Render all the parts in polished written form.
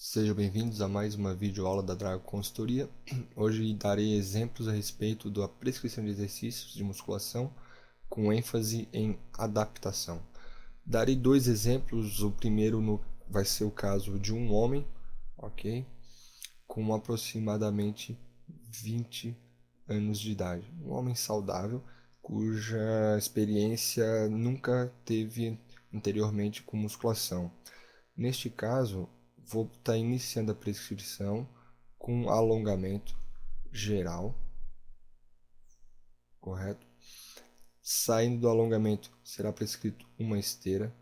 Sejam bem-vindos a mais uma videoaula da Drago Consultoria. Hoje darei exemplos a respeito da prescrição de exercícios de musculação com ênfase em adaptação. Darei dois exemplos. O primeiro vai ser o caso de um homem, ok? Com aproximadamente 20 anos de idade. Um homem saudável, cuja experiência nunca teve anteriormente com musculação. Neste caso, vou estar iniciando a prescrição com alongamento geral, correto? Saindo do alongamento, será prescrito uma esteira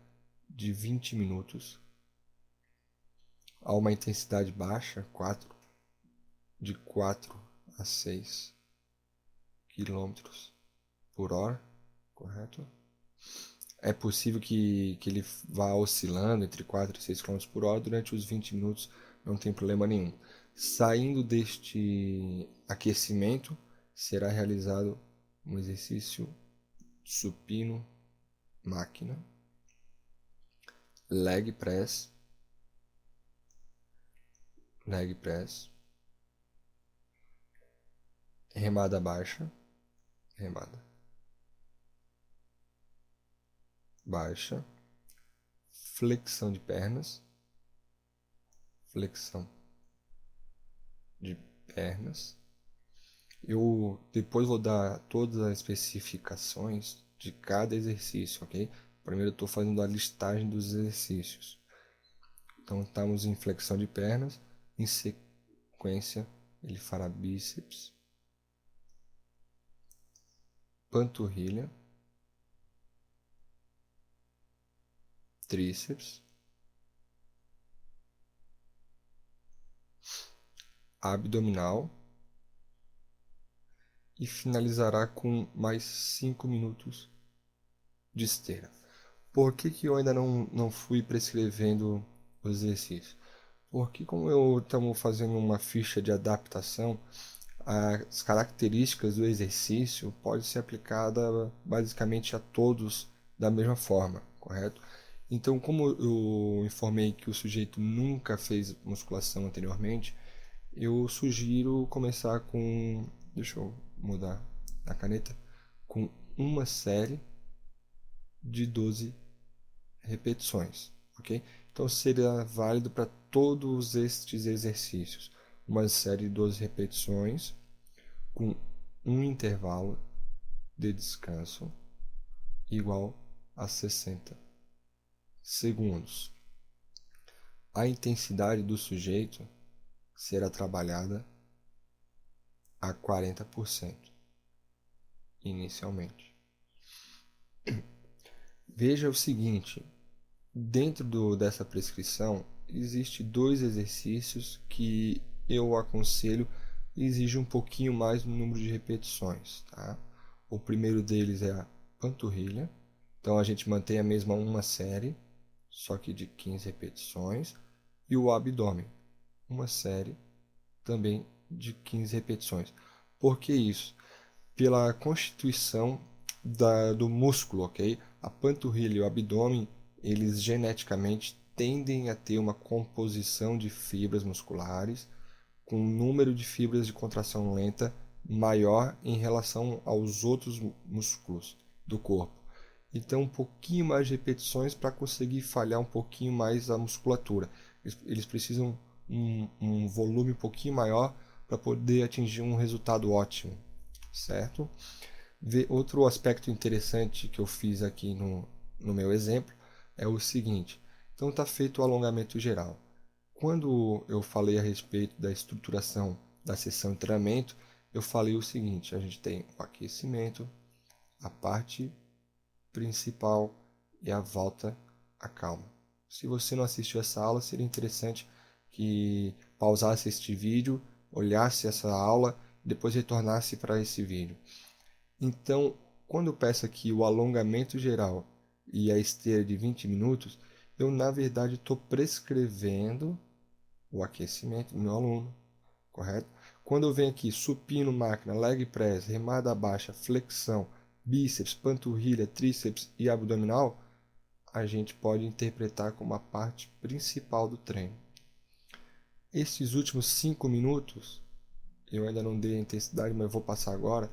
de 20 minutos a uma intensidade baixa, de 4 a 6 quilômetros por hora, correto? É possível que ele vá oscilando entre 4 e 6 km por hora durante os 20 minutos, não tem problema nenhum. Saindo deste aquecimento, será realizado um exercício supino máquina, leg press, remada baixa, remada baixa, flexão de pernas, flexão de pernas. Eu depois vou dar todas as especificações de cada exercício, ok? Primeiro eu estou fazendo a listagem dos exercícios. Então estamos em flexão de pernas, em sequência ele fará bíceps, panturrilha, tríceps, abdominal e finalizará com mais 5 minutos de esteira. Por que eu ainda não fui prescrevendo os exercícios? Porque como estamos fazendo uma ficha de adaptação, as características do exercício podem ser aplicadas basicamente a todos da mesma forma, correto? Então, como eu informei que o sujeito nunca fez musculação anteriormente, eu sugiro começar com, deixa eu mudar a caneta, com uma série de 12 repetições, ok? Então seria válido para todos estes exercícios. Uma série de 12 repetições com um intervalo de descanso igual a 60 segundos. A intensidade do sujeito será trabalhada a 40% inicialmente. Veja o seguinte, dentro dessa prescrição, existe dois exercícios que eu aconselho exige um pouquinho mais no número de repetições, tá? O primeiro deles é a panturrilha. Então a gente mantém a mesma uma série, só que de 15 repetições, e o abdômen, uma série também de 15 repetições. Por que isso? Pela constituição do músculo, ok? A panturrilha e o abdômen, eles geneticamente tendem a ter uma composição de fibras musculares com um número de fibras de contração lenta maior em relação aos outros músculos do corpo. Então, um pouquinho mais de repetições para conseguir falhar um pouquinho mais a musculatura. Eles precisam um volume um pouquinho maior para poder atingir um resultado ótimo, certo? Outro aspecto interessante que eu fiz aqui no meu exemplo é o seguinte. Então está feito o alongamento geral. Quando eu falei a respeito da estruturação da sessão de treinamento, eu falei o seguinte, a gente tem o aquecimento, a parte principal e a volta à calma. Se você não assistiu essa aula, seria interessante que pausasse este vídeo, olhasse essa aula e depois retornasse para esse vídeo. Então, quando eu peço aqui o alongamento geral e a esteira de 20 minutos, eu na verdade estou prescrevendo o aquecimento do meu aluno, correto? Quando eu venho aqui supino máquina, leg press, remada baixa, flexão, bíceps, panturrilha, tríceps e abdominal, a gente pode interpretar como a parte principal do treino. Esses últimos 5 minutos, eu ainda não dei a intensidade, mas vou passar agora,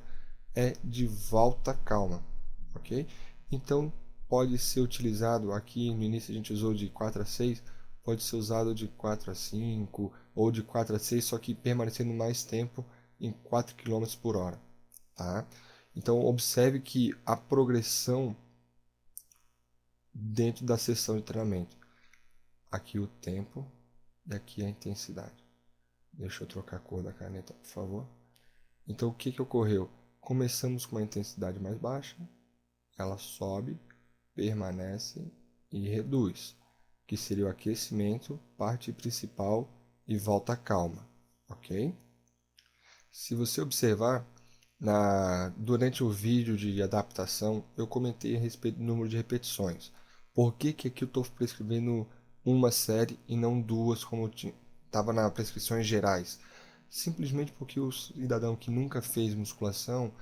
é de volta calma, ok? Então, pode ser utilizado, aqui no início a gente usou de 4 a 6, pode ser usado de 4 a 5 ou de 4 a 6, só que permanecendo mais tempo em 4 km por hora, tá? Então, observe que a progressão dentro da sessão de treinamento, aqui o tempo e aqui a intensidade. Deixa eu trocar a cor da caneta, por favor. Então, o que que ocorreu? Começamos com uma intensidade mais baixa, ela sobe, permanece e reduz, que seria o aquecimento, parte principal e volta calma, ok? Se você observar, durante o vídeo de adaptação, eu comentei a respeito do número de repetições. Por que que aqui eu estou prescrevendo uma série e não duas, como estava nas prescrições gerais? Simplesmente porque o cidadão que nunca fez musculação,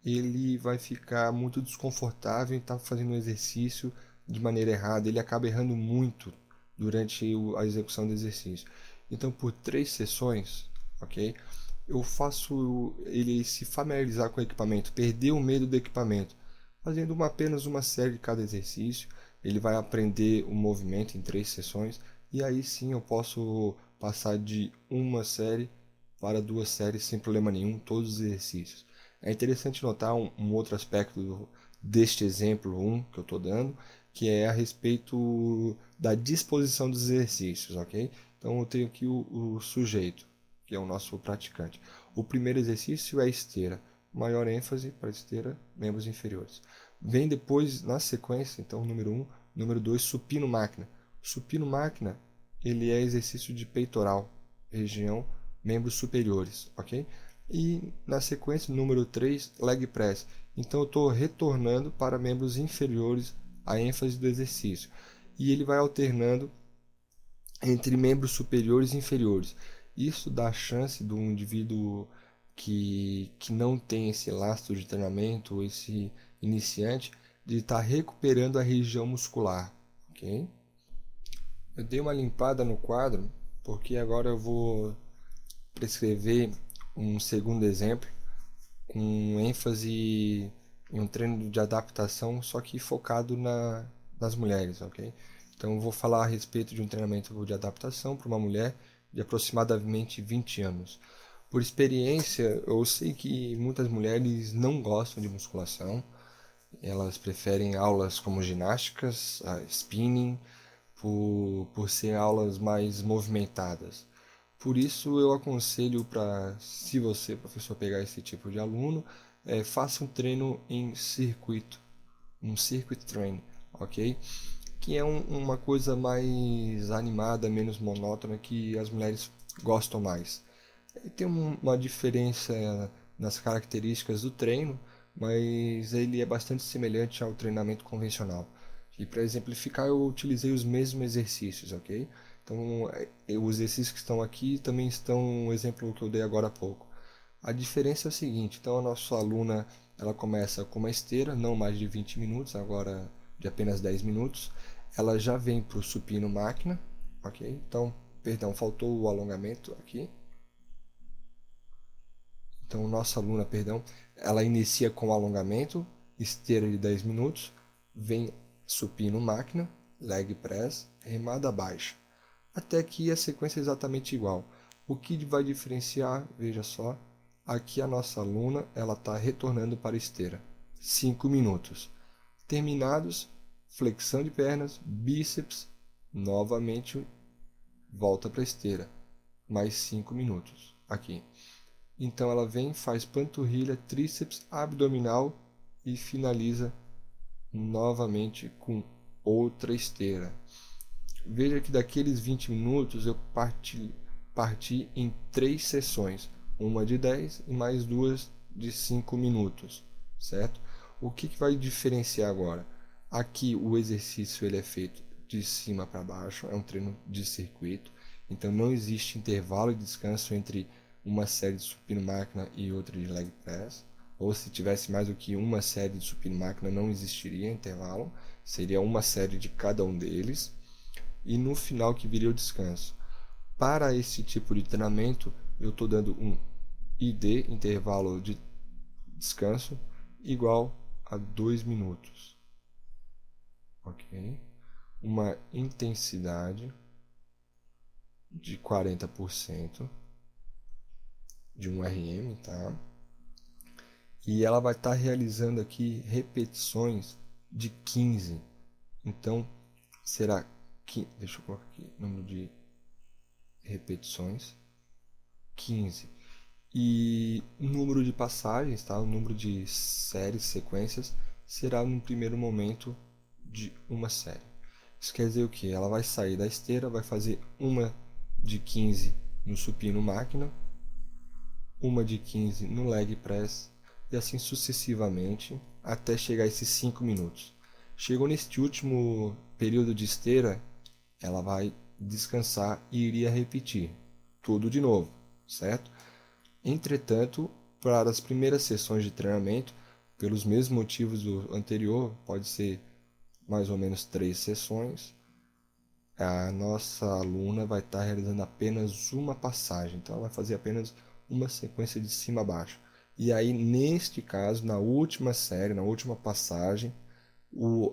ele vai ficar muito desconfortável em estar fazendo o exercício de maneira errada. Ele acaba errando muito durante a execução do exercício. Então, por 3 sessões, ok? Eu faço ele se familiarizar com o equipamento, perder o medo do equipamento, fazendo apenas uma série de cada exercício. Ele vai aprender o movimento em 3 sessões e aí sim eu posso passar de uma série para 2 séries sem problema nenhum, todos os exercícios. É interessante notar um outro aspecto deste exemplo 1 que eu estou dando, que é a respeito da disposição dos exercícios, ok? Então eu tenho aqui o sujeito, que é o nosso praticante. O primeiro exercício é esteira, maior ênfase para esteira, membros inferiores. Vem depois, na sequência, então, número 1, número 2, supino máquina. Supino máquina, ele é exercício de peitoral, região, membros superiores, ok? E na sequência, número 3, leg press. Então eu estou retornando para membros inferiores a ênfase do exercício. E ele vai alternando entre membros superiores e inferiores. Isso dá a chance do indivíduo que não tem esse lastro de treinamento, esse iniciante, de estar recuperando a região muscular, ok? Eu dei uma limpada no quadro, porque agora eu vou prescrever um segundo exemplo, com ênfase em um treino de adaptação, só que focado nas mulheres, ok? Então eu vou falar a respeito de um treinamento de adaptação para uma mulher de aproximadamente 20 anos. Por experiência, eu sei que muitas mulheres não gostam de musculação, elas preferem aulas como ginásticas, spinning, por ser aulas mais movimentadas. Por isso eu aconselho para, se você, professor, pegar esse tipo de aluno, faça um treino em circuito, um circuit train, ok? Que é uma coisa mais animada, menos monótona, que as mulheres gostam mais. Tem uma diferença nas características do treino, mas ele é bastante semelhante ao treinamento convencional. E para exemplificar, eu utilizei os mesmos exercícios, ok? Então, os exercícios que estão aqui também estão no exemplo que eu dei agora há pouco. A diferença é a seguinte, então a nossa aluna, ela começa com uma esteira, não mais de 20 minutos, agora de apenas 10 minutos. Ela já vem para o supino máquina, ok? Então, perdão, faltou o alongamento aqui. Então, nossa aluna, perdão, ela inicia com alongamento, esteira de 10 minutos, vem supino máquina, leg press, remada baixa. Até aqui a sequência é exatamente igual. O que vai diferenciar, veja só, aqui a nossa aluna, ela está retornando para a esteira. 5 minutos. Terminados, flexão de pernas, bíceps, novamente volta para a esteira. Mais 5 minutos aqui. Então ela vem, faz panturrilha, tríceps, abdominal e finaliza novamente com outra esteira. Veja que daqueles 20 minutos eu parti em 3 sessões, uma de 10 e mais 2 de 5 minutos, certo? O que vai diferenciar agora? Aqui o exercício ele é feito de cima para baixo, é um treino de circuito, então não existe intervalo de descanso entre uma série de supino máquina e outra de leg press, ou se tivesse mais do que uma série de supino máquina não existiria intervalo, seria uma série de cada um deles, e no final que viria o descanso. Para esse tipo de treinamento, eu estou dando um ID, intervalo de descanso, igual a 2 minutos. Ok? Uma intensidade de 40% de um RM, tá? E ela vai estar realizando aqui repetições de 15. Então, será que, deixa eu colocar aqui, número de repetições, 15. E o número de passagens, tá? O número de séries, sequências, será no primeiro momento de uma série. Isso quer dizer o que? Ela vai sair da esteira, vai fazer uma de 15 no supino máquina, uma de 15 no leg press e assim sucessivamente até chegar a esses 5 minutos. Chegou neste último período de esteira, ela vai descansar e iria repetir tudo de novo, certo? Entretanto, para as primeiras sessões de treinamento, pelos mesmos motivos do anterior, pode ser mais ou menos 3 sessões, a nossa aluna vai estar realizando apenas uma passagem, então ela vai fazer apenas uma sequência de cima a baixo. E aí, neste caso, na última série, na última passagem,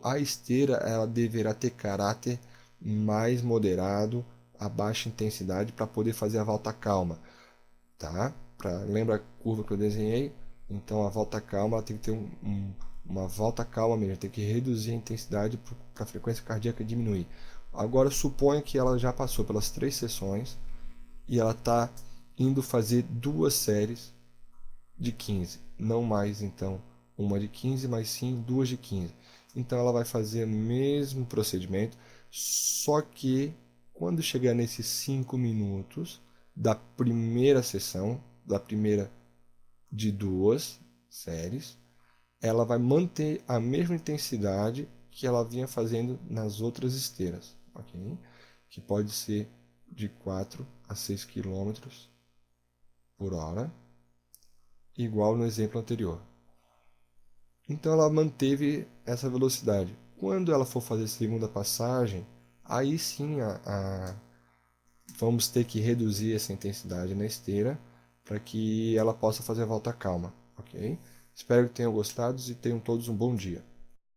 a esteira ela deverá ter caráter mais moderado, a baixa intensidade, para poder fazer a volta calma, tá? Lembra a curva que eu desenhei? Então a volta calma ela tem que ter uma volta calma mesmo, tem que reduzir a intensidade para a frequência cardíaca diminuir. Agora suponha que ela já passou pelas 3 sessões e ela está indo fazer 2 séries de 15, não mais então uma de 15, mas sim 2 de 15. Então ela vai fazer o mesmo procedimento, só que quando chegar nesses 5 minutos da primeira sessão, da primeira de 2 séries, ela vai manter a mesma intensidade que ela vinha fazendo nas outras esteiras, ok? Que pode ser de 4 a 6 quilômetros por hora, igual no exemplo anterior. Então ela manteve essa velocidade. Quando ela for fazer a segunda passagem, aí sim vamos ter que reduzir essa intensidade na esteira para que ela possa fazer a volta calma, ok? Espero que tenham gostado e tenham todos um bom dia.